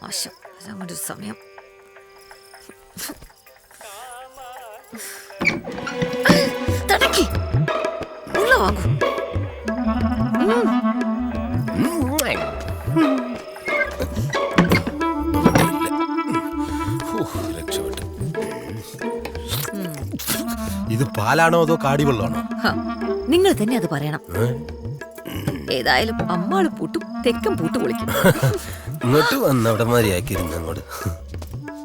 മോശം അങ്ങോട്ട് സമയം. തടക്കി ഉള്ള വാങ്ങൂ. ഇത് പാലാണോ അതോ കാടിവെള്ളമാണോ? നിങ്ങൾ തന്നെ അത് പറയണം. ഏതായാലും അമ്മാള് പൂട്ടും തെക്കും പൂട്ട് പൊളിക്കും. ഇങ്ങോട്ട് വന്ന് അവിടെ മാതിരിയാക്കിയിരുന്നു. അങ്ങോട്ട്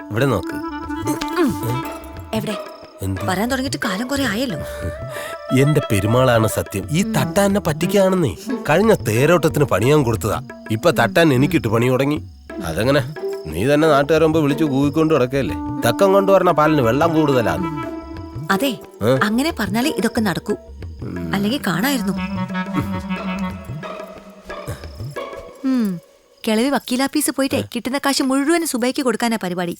ഇവിടെ നോക്ക്. എവിടെ വരാൻ തുടങ്ങിയിട്ട് കാലം കുറെ ആയല്ലോ. എന്റെ പെരുമാളാണ് സത്യം. ഈ തട്ടാൻ എന്നെ പറ്റിക്കാണെന്നേ. കഴിഞ്ഞ തേരോട്ടത്തിന് പണിയാൻ കൊടുത്തതാ. ഇപ്പൊ തട്ടാൻ എനിക്കിട്ട് പണി തുടങ്ങി. അതെങ്ങനെ? നീ തന്നെ നാട്ടുകാരുമ്പോ വിളിച്ചു കൂവിക്കൊണ്ട് കിടക്കല്ലേ. തക്കം കൊണ്ടുവരണ പാലിന് വെള്ളം കൂടുതലാണ്. അതെ, അങ്ങനെ പറഞ്ഞാലേ ഇതൊക്കെ നടക്കൂ. അല്ലെങ്കിൽ കാണായിരുന്നു. കിളവി വക്കീലാപ്പീസ് പോയിട്ട് കിട്ടുന്ന കാശ് മുഴുവൻ സുബൈക്ക് കൊടുക്കാനാ പരിപാടി.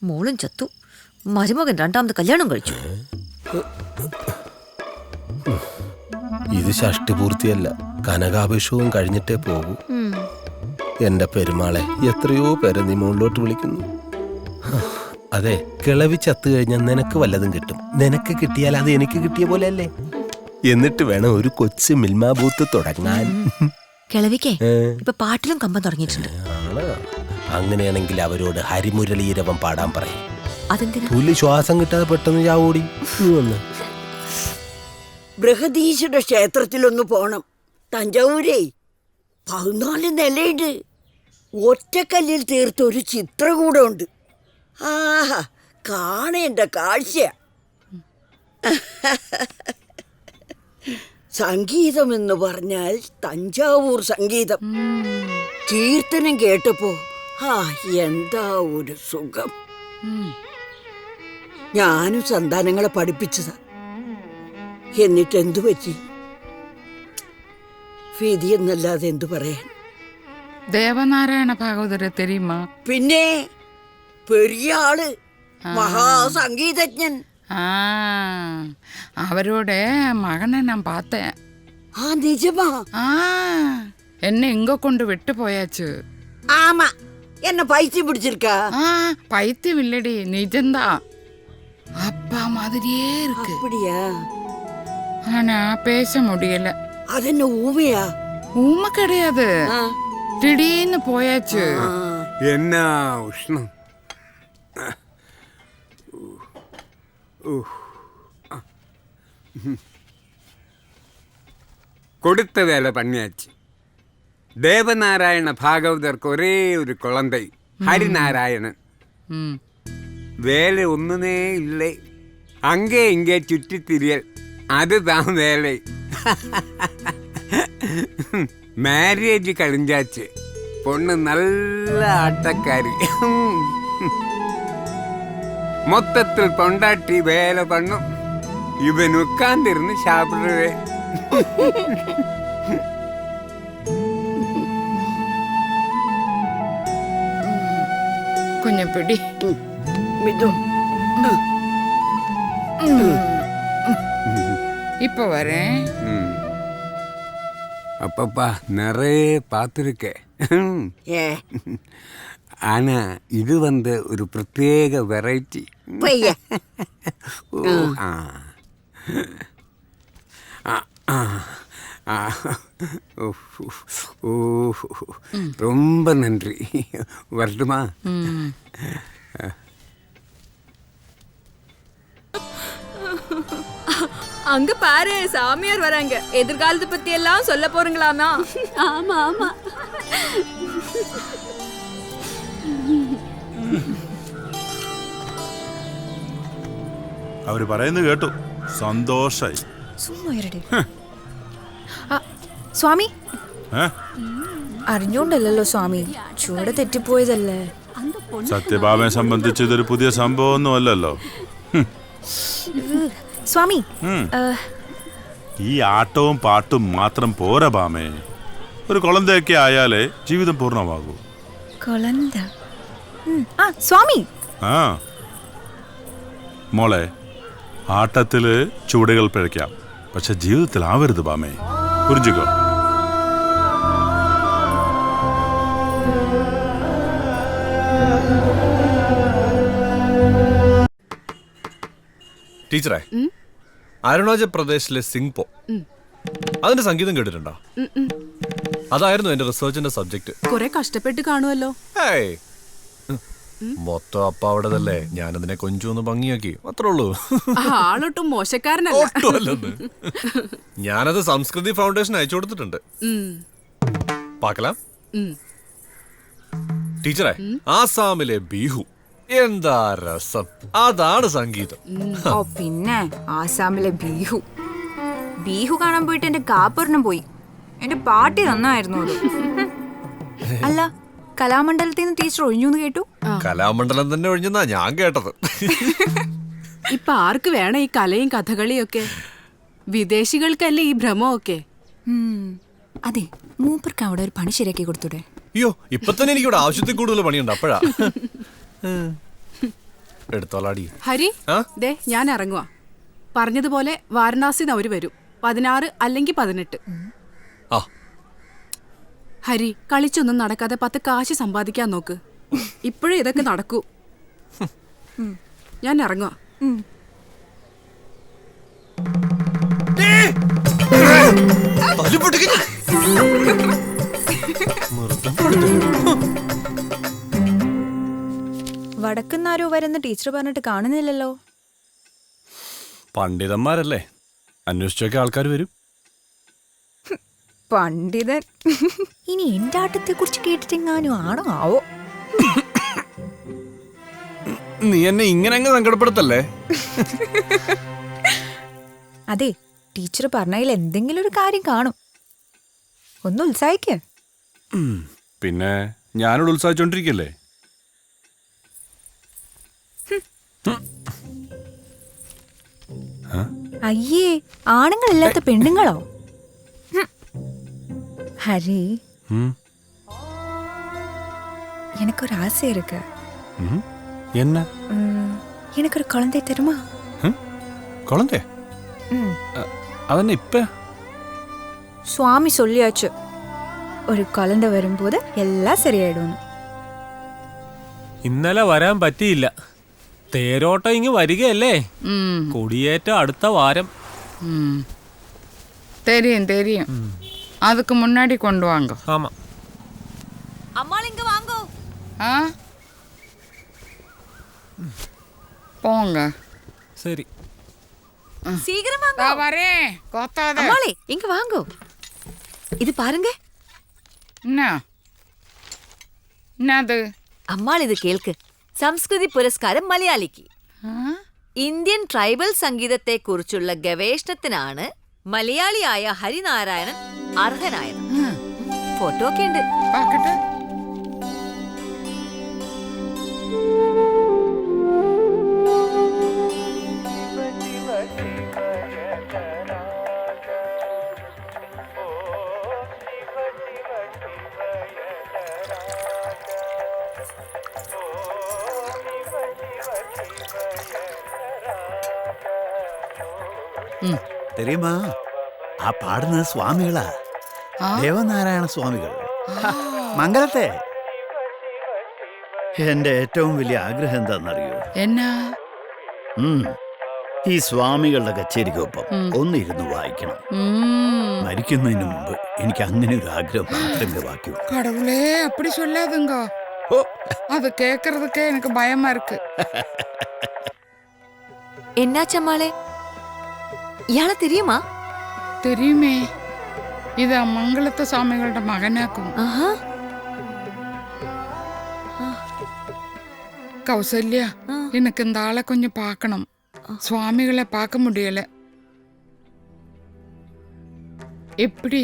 മോളും ചത്തു, മരുമകൻ രണ്ടാമത് കല്യാണം കഴിച്ചു. ഇത് ഷഷ്ടി പൂർത്തിയല്ല, കനകാഭിഷേകവും കഴിഞ്ഞിട്ടേ പോകൂ. എന്റെ പെരുമാളെ എത്രയോ പേരെ നീ മുകളിലോട്ട് വിളിക്കുന്നു. അതെ, കിളവി ചത്തു കഴിഞ്ഞാൽ നിനക്ക് വല്ലതും കിട്ടും. നിനക്ക് കിട്ടിയാൽ അത് എനിക്ക് കിട്ടിയ പോലെ അല്ലേ? എന്നിട്ട് വേണം ഒരു കൊച്ചു മിൽമാ ബൂത്ത് തുടങ്ങാൻ. കിളവിക്കേ ഇപ്പൊ പാട്ടിലും കമ്പം തുടങ്ങിയിട്ടുണ്ട്. അങ്ങനെയാണെങ്കിൽ അവരോട് ഹരിമുരളീരവം പാടാൻ പറയും. അതെന്തിനാ? പുലി ശ്വാസം കിട്ടാതെ പെട്ടെന്ന് ചാവൂടി. ബൃഹദീശ്വര ക്ഷേത്രത്തിലൊന്ന് പോണം. തഞ്ചാവൂരേ 14 നിലയുണ്ട്. ഒറ്റക്കല്ലിൽ തീർത്ത ഒരു ചിത്രകൂടമുണ്ട്. ആഹാ, കാണേണ്ട കാഴ്ച. സംഗീതം എന്ന് പറഞ്ഞാൽ തഞ്ചാവൂർ സംഗീതം. കീർത്തനം കേട്ടപ്പോ എന്താ ഒരു സുഖം. ഞാനും സന്താനങ്ങളെ പഠിപ്പിച്ചതാ. എന്നിട്ട് എന്തു പറ്റി? വിധി എന്നല്ലാതെ എന്തു പറയാൻ. ദേവനാരായണ ഭാഗവതരെ തെരിയുമാ? പിന്നെ പെരിയ ആള്, മഹാസംഗീതജ്ഞൻ. അവരോட மகனை நான் பார்த்தேன். நிஜமா? என்ன இங்க கொண்டு விட்டு போயாச்சு. ஆமா, என்ன பைத்தியம் பிடிச்சிருக்கா? பைத்தியம் இல்லடி, நிஜம்தான். அப்பா மாதிரியே இருக்கு. அப்படியா? ஆனா பேச முடியல. அது என்ன ஊமையா? ஊமை கிடையாது, திடீர்னு போயாச்சு. என்ன உஷ்ணம். கொடுத்த வேலை பண்ணியாச்சு. தேவநாராயண பாகவதற்கு ஒரே ஒரு குழந்தை, ஹரிநாராயணன். வேலை ஒன்றுமே இல்லை. அங்கே இங்கே சுற்றி திரியல், அதுதான் வேலை. மேரேஜ் கழிஞ்சாச்சு. பொண்ணு நல்ல ஆட்டக்காரி. மொத்தத்தில் பொண்டாட்டி வேலை பண்ணும், இவன் உட்கார்ந்து சாப்பிடுவேன். கொஞ்சம் பிடி. இப்ப வரேன். அப்பப்பா நிறைய பார்த்துருக்கேன். ஆனா இது ஒரு பிரத்யேக வெரைட்டி. ரொம்ப நன்றி. வரட்டுமா? அங்க பாரு, சாமியார் வராங்க. எதிர்காலத்தை பத்தி எல்லாம் சொல்ல போறீங்களாமா? ஆமா ஆமா. അവര് പറയുന്നത് കേട്ടു, സന്തോഷായി. സ്വാമി, അറിഞ്ഞോണ്ടല്ലോ സ്വാമി, ചൂട് തെറ്റിപ്പോയതല്ലേ. സത്യഭാമയെ സംബന്ധിച്ച് ഇതൊരു പുതിയ സംഭവമൊന്നും അല്ലല്ലോ സ്വാമി. ഈ ആട്ടവും പാട്ടും മാത്രം പോരാ ഭാമേ. ഒരു കുളന്തയൊക്കെ ആയാലേ ജീവിതം പൂർണ്ണമാകൂ. സ്വാമി, മോളെ, ആട്ടത്തില് ചുവടുകൾ പിഴയ്ക്കാം, പക്ഷെ ജീവിതത്തിൽ ആവരുത് ബാമേ. പുരിഞ്ചിക്കോ. ടീച്ചറെ, അരുണാചൽ പ്രദേശിലെ സിംഗ്പോ അതിന്റെ സംഗീതം കേട്ടിട്ടുണ്ടോ? അതായിരുന്നു എന്റെ റിസർച്ചിന്റെ സബ്ജക്ട്. കുറെ കഷ്ടപ്പെട്ട് കാണുമല്ലോ. ഏയ്, മൊത്തം അപ്പ അവിടെതല്ലേ, ഞാനതിനെ കൊഞ്ചൊന്ന് ഭംഗിയാക്കി, അത്രേ ഉള്ളൂ. ആളൊട്ടും മോശക്കാരനല്ല. ഒട്ടുമല്ലെന്ന്. ഞാനത് സംസ്കൃതി ഫൗണ്ടേഷൻ അയച്ചു കൊടുത്തിട്ടുണ്ട്. പാക്കലാം. ടീച്ചറെ, ആസാമിലെ ബിഹു എന്താ രസം, അതാണ് സംഗീതം. ഓ പിന്നെ ആസാമിലെ ബീഹു ബീഹു കാണാൻ പോയിട്ട് എന്റെ കാപ്പൊരെണ്ണം പോയി. എന്റെ പാട്ടി നന്നായിരുന്നു അത്. അല്ല, കലാമണ്ഡലത്തിൽ നിന്ന് ടീച്ചർ ഒഴിഞ്ഞു എന്ന് കേട്ടു. കലാമണ്ഡലം തന്നെ ഒഴിഞ്ഞെന്നാ ഞാൻ കേട്ടത്. ഇപ്പൊ ആർക്ക് വേണം ഈ കലയും കഥകളിയും ഒക്കെ? വിദേശികൾക്കല്ലേ ഈ ഭ്രമമൊക്കെ. അതെ, മൂപ്പർക്ക് അവിടെ ഒരു പണി ശരിയാക്കി കൊടുത്തൂടെ? അയ്യോ, ഇപ്പൊ തന്നെ എനിക്കിവിടെ ആവശ്യത്തിൽ കൂടുതൽ പണിയുണ്ട്. അപ്പോഴാ എടുത്തോളാടി. ഹരി, ദേ ഞാൻ ഇറങ്ങുവാ. പറഞ്ഞതുപോലെ വാരണാസിന്ന് അവര് വരും. 16 അല്ലെങ്കിൽ 18. ആ, ഹരി, കളിച്ചൊന്നും നടക്കാതെ 10 കാശ് സമ്പാദിക്കാൻ നോക്ക്. ഇപ്പോഴും ഇതൊക്കെ നടക്കൂ. ഞാൻ ഇറങ്ങുവാ. വടക്കുന്നാരോ വരുന്ന ടീച്ചർ പറഞ്ഞിട്ട് കാണുന്നില്ലല്ലോ. പണ്ഡിതന്മാരല്ലേ, അന്വേഷിച്ചൊക്കെ ആൾക്കാർ വരും. പണ്ഡിതൻ ഇനി എന്റെ ആട്ടത്തെ കുറിച്ച് കേട്ടിട്ടെങ്ങാനും ആണോ ആവോ? നീ എന്നെ ഇങ്ങനെ അങ്ങ് സങ്കടപ്പെടുത്തല്ലേ. അതെ, ടീച്ചർ പറഞ്ഞതിൽ എന്തെങ്കിലും ഒരു കാര്യം കാണും. ഒന്ന് ഉത്സാഹിക്ക്. പിന്നെ ഞാനോട് ഉത്സാഹിച്ചോണ്ടിരിക്കല്ലേ. അയ്യേ, ആണുങ്ങളില്ലാത്ത പെണ്ണുങ്ങളോ? ഹരി, எனக்கொரு ஆசை இருக்கு. என்ன? எனக்கு ஒரு குழந்தை தருமா? குழந்தை? அதென்ன இப்ப? சுவாமி சொல்லியாச்சு, ഒരു കുഴந்தை വരുമ്പോൾ എല്ലാം ശരിയായിടും. ഇന്നലെ വരാൻ പറ്റിയില്ല. തേരോട്ടം ഇങ്ങ് വരികയല്ലേ. കൊടിയേറ്റം അടുത്ത വാരം. தெரியும் தெரியும். அதுக்கு முன்னாடி கொண்டு வாங்க. ஆமா. அம்மாள் இங்க வாங்கோ. ஆ, போங்க. சரி, சீக்கிரம் வாங்க. நான் வரேன். கொத்தாத. அம்மாளே இங்க வாங்கோ. இது பாருங்க. என்ன என்னது? അമ്മാൾ ഇത് കേൾക്ക്. സംസ്കൃതി പുരസ്കാരം മലയാളിക്ക്. ഇന്ത്യൻ ട്രൈബൽ സംഗീതത്തെക്കുറിച്ചുള്ള ഗവേഷണത്തിനാണ് മലയാളിയായ ഹരിനാരായണൻ അർഹനായത്. ഫോട്ടോ ഒക്കെ ഉണ്ട്. പാക്കട്ടെ. தெரியுமா, ആ പാടുന്നത് സ്വാമികളാ, ദേവനാരായണ സ്വാമികൾ. മംഗലത്തെ. എന്റെ ഏറ്റവും വലിയ ആഗ്രഹം എന്താണെന്നറിയോ? എന്നാ? ഈ സ്വാമികളുടെ കച്ചേരിക്കൊപ്പം ഒന്നിരുന്ന് വായിക്കണം. മരിക്കുന്നതിന് മുമ്പ് എനിക്ക് അങ്ങനെ ഒരു ആഗ്രഹം മാത്രമേ ബാക്കി. கடவுளே, அப்படி சொல்லாதுங்க. அது கேக்குறதுக்கே எனக்கு பயமா இருக்கு. എന്നാച്ചമ്മാളെ, ഇയാളെ தெரியுமா? தெரியுமே. ഇത് മംഗളത്തെ സ്വാമികളുടെ മകനാക്കും. கௌசல்யா, எனக்கு இந்த ஆளை கொஞ்சம் பார்க்கணும். சுவாமிகளை பார்க்க முடியல. எப்படி?